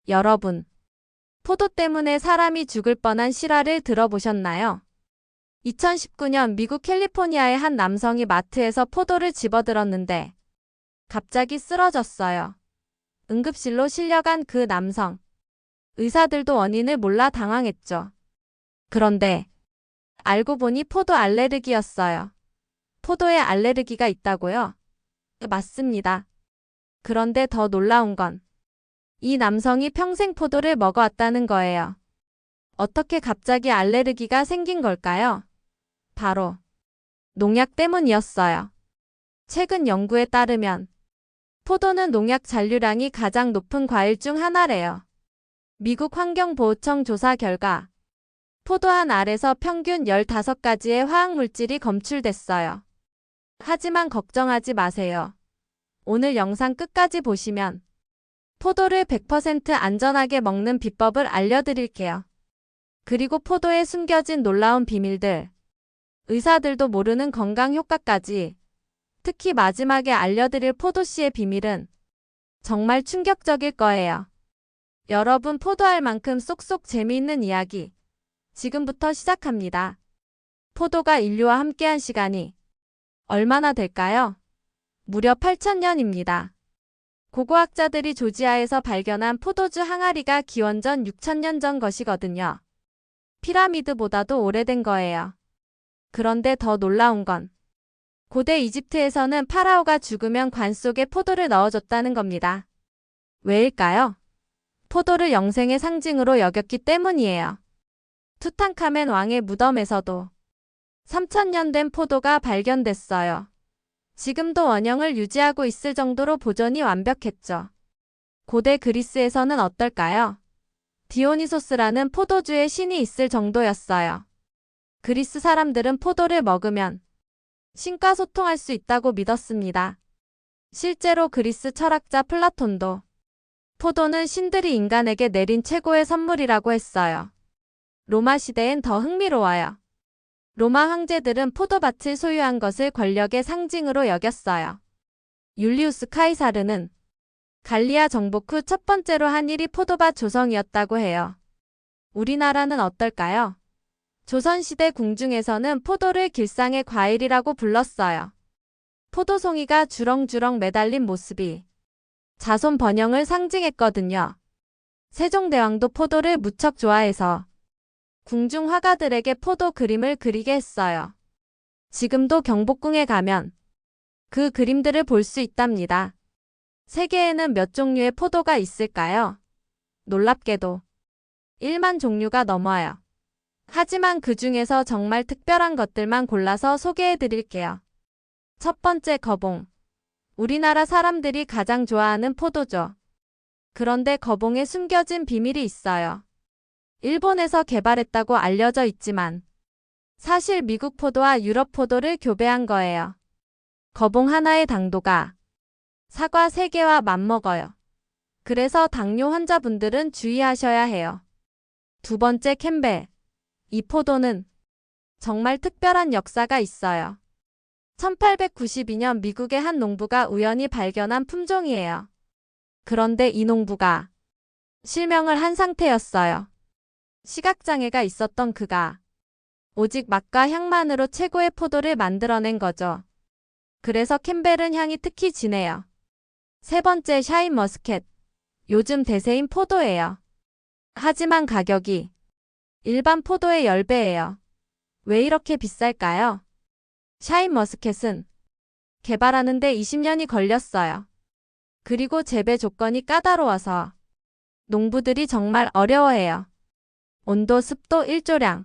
여러분, 포도 때문에 사람이 죽을 뻔한 실화를 들어보셨나요? 2019년 미국 캘리포니아의 한 남성이 마트에서 포도를 집어들었는데 갑자기 쓰러졌어요. 응급실로 실려간 그 남성. 의사들도 원인을 몰라 당황했죠. 그런데 알고 보니 포도 알레르기였어요. 포도에 알레르기가 있다고요? 맞습니다. 그런데 더 놀라운 건 이 남성이 평생 포도를 먹어왔다는 거예요. 어떻게 갑자기 알레르기가 생긴 걸까요? 바로 농약 때문이었어요. 최근 연구에 따르면 포도는 농약 잔류량이 가장 높은 과일 중 하나래요. 미국 환경보호청 조사 결과 포도 한 알에서 평균 15가지의 화학물질이 검출됐어요. 하지만 걱정하지 마세요. 오늘 영상 끝까지 보시면 포도를 100% 안전하게 먹는 비법을 알려드릴게요. 그리고 포도에 숨겨진 놀라운 비밀들, 의사들도 모르는 건강 효과까지, 특히 마지막에 알려드릴 포도씨의 비밀은 정말 충격적일 거예요. 여러분, 포도알 만큼 쏙쏙 재미있는 이야기 지금부터 시작합니다. 포도가 인류와 함께한 시간이 얼마나 될까요? 무려 8,000년입니다. 고고학자들이 조지아에서 발견한 포도주 항아리가 기원전 6,000년 전 것이거든요. 피라미드보다도 오래된 거예요. 그런데 더 놀라운 건 고대 이집트에서는 파라오가 죽으면 관 속에 포도를 넣어줬다는 겁니다. 왜일까요? 포도를 영생의 상징으로 여겼기 때문이에요. 투탕카멘 왕의 무덤에서도 3,000년 된 포도가 발견됐어요. 지금도 원형을 유지하고 있을 정도로 보존이 완벽했죠. 고대 그리스에서는 어떨까요? 디오니소스라는 포도주의 신이 있을 정도였어요. 그리스 사람들은 포도를 먹으면 신과 소통할 수 있다고 믿었습니다. 실제로 그리스 철학자 플라톤도 포도는 신들이 인간에게 내린 최고의 선물이라고 했어요. 로마 시대엔 더 흥미로워요. 로마 황제들은 포도밭을 소유한 것을 권력의 상징으로 여겼어요. 율리우스 카이사르는 갈리아 정복 후 첫 번째로 한 일이 포도밭 조성이었다고 해요. 우리나라는 어떨까요? 조선시대 궁중에서는 포도를 길상의 과일이라고 불렀어요. 포도송이가 주렁주렁 매달린 모습이 자손 번영을 상징했거든요. 세종대왕도 포도를 무척 좋아해서 궁중 화가들에게 포도 그림을 그리게 했어요. 지금도 경복궁에 가면 그 그림들을 볼 수 있답니다. 세계에는 몇 종류의 포도가 있을까요? 놀랍게도 1만 종류가 넘어요. 하지만 그 중에서 정말 특별한 것들만 골라서 소개해 드릴게요. 첫 번째, 거봉. 우리나라 사람들이 가장 좋아하는 포도죠. 그런데 거봉에 숨겨진 비밀이 있어요. 일본에서 개발했다고 알려져 있지만 사실 미국 포도와 유럽 포도를 교배한 거예요. 거봉 하나의 당도가 사과 3개와 맞먹어요. 그래서 당뇨 환자분들은 주의하셔야 해요. 두 번째, 캠벨. 이 포도는 정말 특별한 역사가 있어요. 1892년 미국의 한 농부가 우연히 발견한 품종이에요. 그런데 이 농부가 실명을 한 상태였어요. 시각장애가 있었던 그가 오직 맛과 향만으로 최고의 포도를 만들어낸 거죠. 그래서 캠벨은 향이 특히 진해요. 세 번째, 샤인 머스켓. 요즘 대세인 포도예요. 하지만 가격이 일반 포도의 10배예요. 왜 이렇게 비쌀까요? 샤인 머스켓은 개발하는데 20년이 걸렸어요. 그리고 재배 조건이 까다로워서 농부들이 정말 어려워해요. 온도, 습도, 일조량.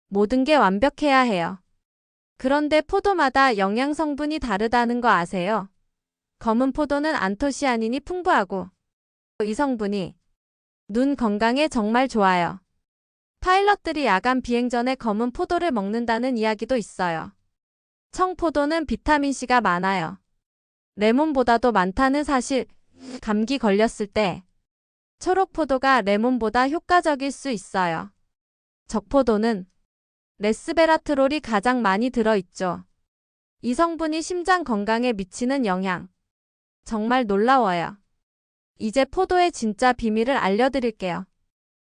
모든 게 완벽해야 해요. 그런데 포도마다 영양 성분이 다르다는 거 아세요? 검은 포도는 안토시아닌이 풍부하고 이 성분이 눈 건강에 정말 좋아요. 파일럿들이 야간 비행 전에 검은 포도를 먹는다는 이야기도 있어요. 청포도는 비타민C가 많아요. 레몬보다도 많다는 사실. 감기 걸렸을 때 초록포도가 레몬보다 효과적일 수 있어요. 적포도는 레스베라트롤이 가장 많이 들어있죠. 이 성분이 심장 건강에 미치는 영향 정말 놀라워요. 이제 포도의 진짜 비밀을 알려드릴게요.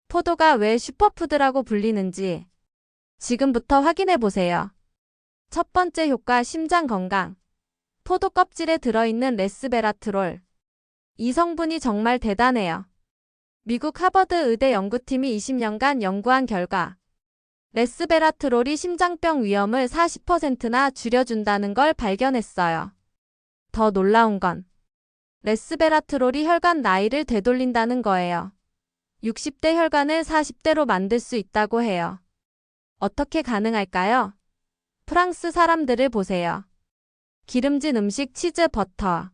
포도가 왜 슈퍼푸드라고 불리는지 지금부터 확인해 보세요. 첫 번째 효과, 심장 건강. 포도 껍질에 들어있는 레스베라트롤. 이 성분이 정말 대단해요. 미국 하버드 의대 연구팀이 20년간 연구한 결과 레스베라트롤이 심장병 위험을 40%나 줄여준다는 걸 발견했어요. 더 놀라운 건 레스베라트롤이 혈관 나이를 되돌린다는 거예요. 60대 혈관을 40대로 만들 수 있다고 해요. 어떻게 가능할까요? 프랑스 사람들을 보세요. 기름진 음식, 치즈, 버터.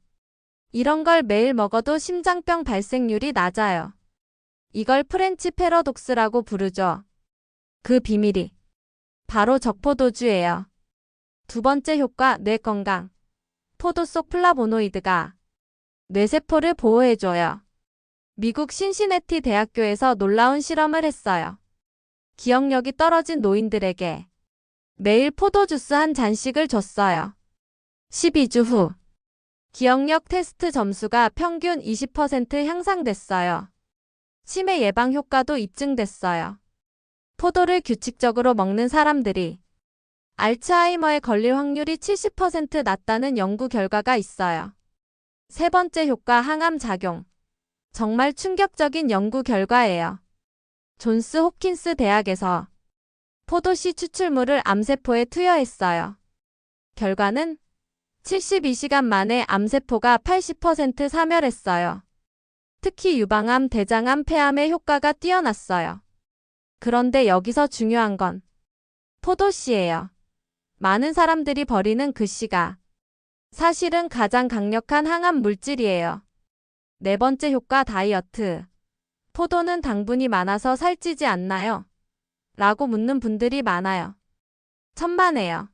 이런 걸 매일 먹어도 심장병 발생률이 낮아요. 이걸 프렌치 패러독스라고 부르죠. 그 비밀이 바로 적포도주예요. 두 번째 효과, 뇌 건강. 포도 속 플라보노이드가 뇌세포를 보호해줘요. 미국 신시내티 대학교에서 놀라운 실험을 했어요. 기억력이 떨어진 노인들에게 매일 포도주스 한 잔씩을 줬어요. 12주 후 기억력 테스트 점수가 평균 20% 향상됐어요. 치매 예방 효과도 입증됐어요. 포도를 규칙적으로 먹는 사람들이 알츠하이머에 걸릴 확률이 70% 낮다는 연구 결과가 있어요. 세 번째 효과, 항암 작용. 정말 충격적인 연구 결과예요. 존스 홉킨스 대학에서 포도씨 추출물을 암세포에 투여했어요. 결과는 72시간 만에 암세포가 80% 사멸했어요. 특히 유방암, 대장암, 폐암의 효과가 뛰어났어요. 그런데 여기서 중요한 건 포도씨예요. 많은 사람들이 버리는 그 씨가 사실은 가장 강력한 항암 물질이에요. 네 번째 효과, 다이어트. 포도는 당분이 많아서 살찌지 않나요? 라고 묻는 분들이 많아요. 천만에요.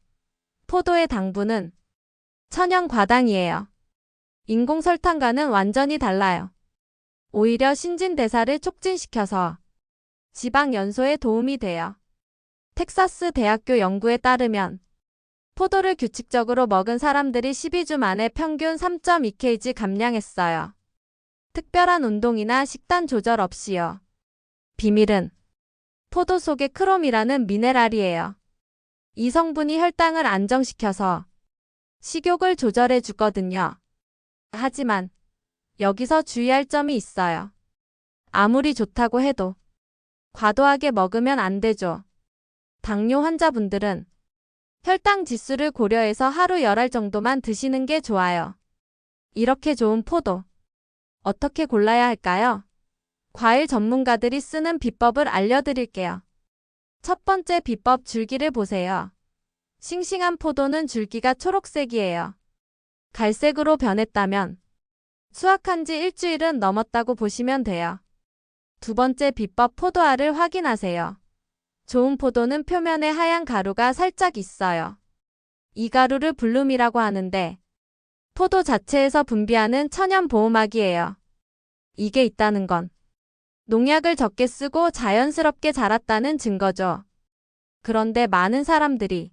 포도의 당분은 천연 과당이에요. 인공 설탕과는 완전히 달라요. 오히려 신진대사를 촉진시켜서 지방 연소에 도움이 돼요. 텍사스 대학교 연구에 따르면 포도를 규칙적으로 먹은 사람들이 12주 만에 평균 3.2kg 감량했어요. 특별한 운동이나 식단 조절 없이요. 비밀은 포도 속의 크롬이라는 미네랄이에요. 이 성분이 혈당을 안정시켜서 식욕을 조절해 주거든요. 하지만 여기서 주의할 점이 있어요. 아무리 좋다고 해도 과도하게 먹으면 안 되죠. 당뇨 환자분들은 혈당 지수를 고려해서 하루 10알 정도만 드시는 게 좋아요. 이렇게 좋은 포도 어떻게 골라야 할까요? 과일 전문가들이 쓰는 비법을 알려드릴게요. 첫 번째 비법, 줄기를 보세요. 싱싱한 포도는 줄기가 초록색이에요. 갈색으로 변했다면 수확한 지 일주일은 넘었다고 보시면 돼요. 두 번째 비법, 포도알을 확인하세요. 좋은 포도는 표면에 하얀 가루가 살짝 있어요. 이 가루를 블룸이라고 하는데 포도 자체에서 분비하는 천연 보호막이에요. 이게 있다는 건 농약을 적게 쓰고 자연스럽게 자랐다는 증거죠. 그런데 많은 사람들이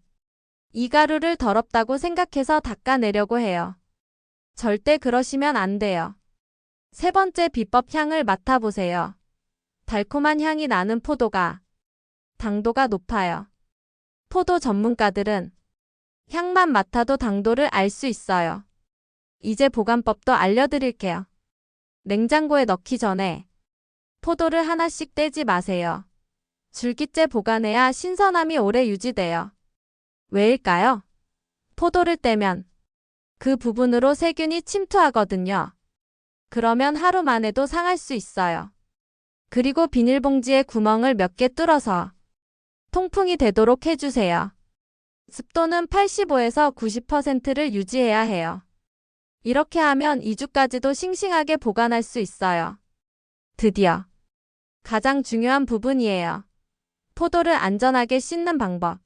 이 가루를 더럽다고 생각해서 닦아내려고 해요. 절대 그러시면 안 돼요. 세 번째 비법, 향을 맡아보세요. 달콤한 향이 나는 포도가 당도가 높아요. 포도 전문가들은 향만 맡아도 당도를 알 수 있어요. 이제 보관법도 알려드릴게요. 냉장고에 넣기 전에 포도를 하나씩 떼지 마세요. 줄기째 보관해야 신선함이 오래 유지돼요. 왜일까요? 포도를 떼면 그 부분으로 세균이 침투하거든요. 그러면 하루만 해도 상할 수 있어요. 그리고 비닐봉지에 구멍을 몇 개 뚫어서 통풍이 되도록 해주세요. 습도는 85에서 90%를 유지해야 해요. 이렇게 하면 2주까지도 싱싱하게 보관할 수 있어요. 드디어 가장 중요한 부분이에요. 포도를 안전하게 씻는 방법.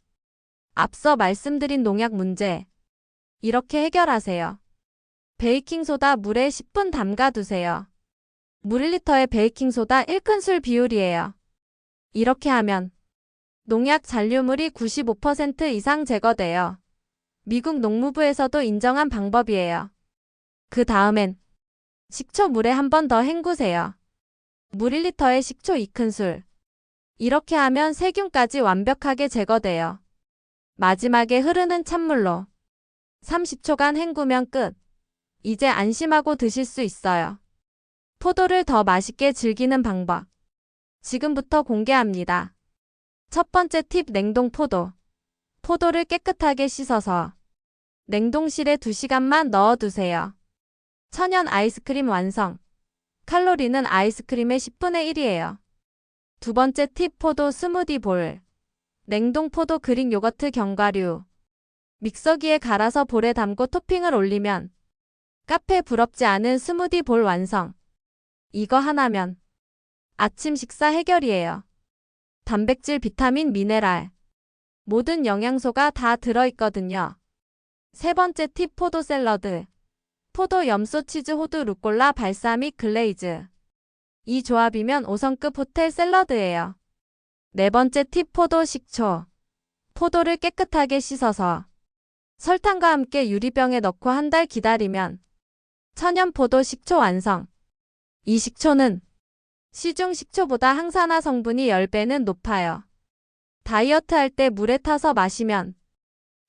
앞서 말씀드린 농약 문제. 이렇게 해결하세요. 베이킹소다 물에 10분 담가두세요. 물 1리터에 베이킹소다 1큰술 비율이에요. 이렇게 하면 농약 잔류물이 95% 이상 제거돼요. 미국 농무부에서도 인정한 방법이에요. 그 다음엔 식초 물에 한 번 더 헹구세요. 물 1리터에 식초 2큰술. 이렇게 하면 세균까지 완벽하게 제거돼요. 마지막에 흐르는 찬물로 30초간 헹구면 끝. 이제 안심하고 드실 수 있어요. 포도를 더 맛있게 즐기는 방법. 지금부터 공개합니다. 첫 번째 팁 냉동 포도. 포도를 깨끗하게 씻어서 냉동실에 2시간만 넣어두세요. 천연 아이스크림 완성. 칼로리는 아이스크림의 10분의 1이에요. 두 번째 팁 포도 스무디 볼. 냉동 포도 그릭 요거트 견과류. 믹서기에 갈아서 볼에 담고 토핑을 올리면 카페 부럽지 않은 스무디 볼 완성. 이거 하나면 아침 식사 해결이에요. 단백질, 비타민, 미네랄. 모든 영양소가 다 들어있거든요. 세 번째 팁 포도 샐러드. 포도, 염소, 치즈, 호두, 루꼴라, 발사믹, 글레이즈. 이 조합이면 5성급 호텔 샐러드예요. 네 번째 팁 포도 식초. 포도를 깨끗하게 씻어서 설탕과 함께 유리병에 넣고 한 달 기다리면 천연 포도 식초 완성. 이 식초는 시중 식초보다 항산화 성분이 10배는 높아요. 다이어트 할 때 물에 타서 마시면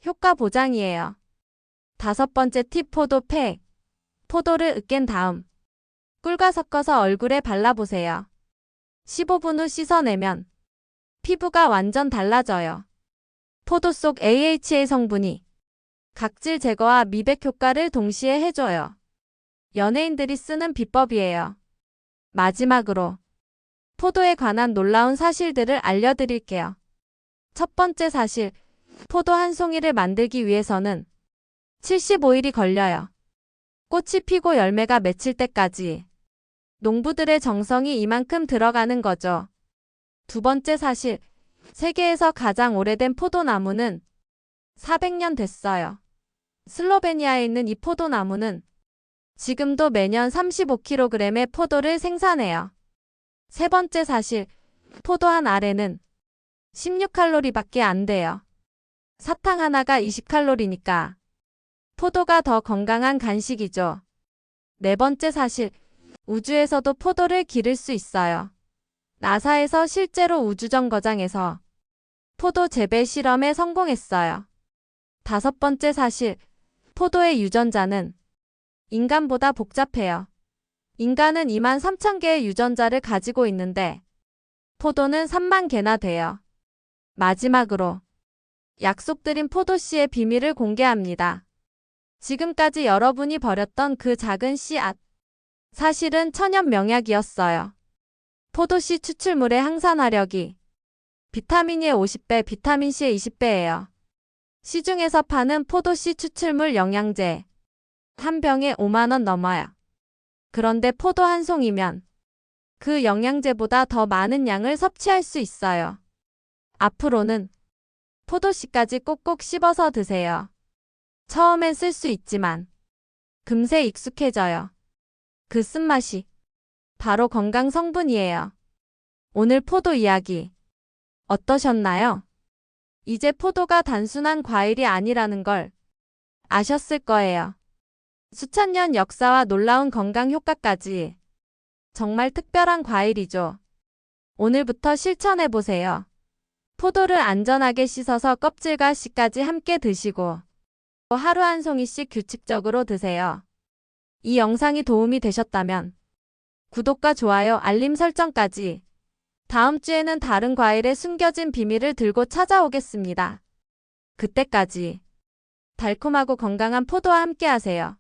효과 보장이에요. 다섯 번째 팁 포도 팩. 포도를 으깬 다음 꿀과 섞어서 얼굴에 발라보세요. 15분 후 씻어내면 피부가 완전 달라져요. 포도 속 AHA 성분이 각질 제거와 미백 효과를 동시에 해줘요. 연예인들이 쓰는 비법이에요. 마지막으로 포도에 관한 놀라운 사실들을 알려드릴게요. 첫 번째 사실, 포도 한 송이를 만들기 위해서는 75일이 걸려요. 꽃이 피고 열매가 맺힐 때까지 농부들의 정성이 이만큼 들어가는 거죠. 두 번째 사실, 세계에서 가장 오래된 포도나무는 400년 됐어요. 슬로베니아에 있는 이 포도나무는 지금도 매년 35kg의 포도를 생산해요. 세 번째 사실, 포도 한 알에는 16칼로리밖에 안 돼요. 사탕 하나가 20칼로리니까 포도가 더 건강한 간식이죠. 네 번째 사실, 우주에서도 포도를 기를 수 있어요. 나사에서 실제로 우주정거장에서 포도 재배 실험에 성공했어요. 다섯 번째 사실, 포도의 유전자는 인간보다 복잡해요. 인간은 23,000개의 유전자를 가지고 있는데 포도는 3만 개나 돼요. 마지막으로 약속드린 포도씨의 비밀을 공개합니다. 지금까지 여러분이 버렸던 그 작은 씨앗. 사실은 천연 명약이었어요. 포도씨 추출물의 항산화력이 비타민의 50배, 비타민C의 20배예요. 시중에서 파는 포도씨 추출물 영양제 한 병에 5만 원 넘어요. 그런데 포도 한 송이면 그 영양제보다 더 많은 양을 섭취할 수 있어요. 앞으로는 포도씨까지 꼭꼭 씹어서 드세요. 처음엔 쓸 수 있지만 금세 익숙해져요. 그 쓴맛이 바로 건강 성분이에요. 오늘 포도 이야기 어떠셨나요? 이제 포도가 단순한 과일이 아니라는 걸 아셨을 거예요. 수천 년 역사와 놀라운 건강 효과까지 정말 특별한 과일이죠. 오늘부터 실천해보세요. 포도를 안전하게 씻어서 껍질과 씨까지 함께 드시고 하루 한 송이씩 규칙적으로 드세요. 이 영상이 도움이 되셨다면 구독과 좋아요, 알림 설정까지. 다음 주에는 다른 과일의 숨겨진 비밀을 들고 찾아오겠습니다. 그때까지 달콤하고 건강한 포도와 함께 하세요.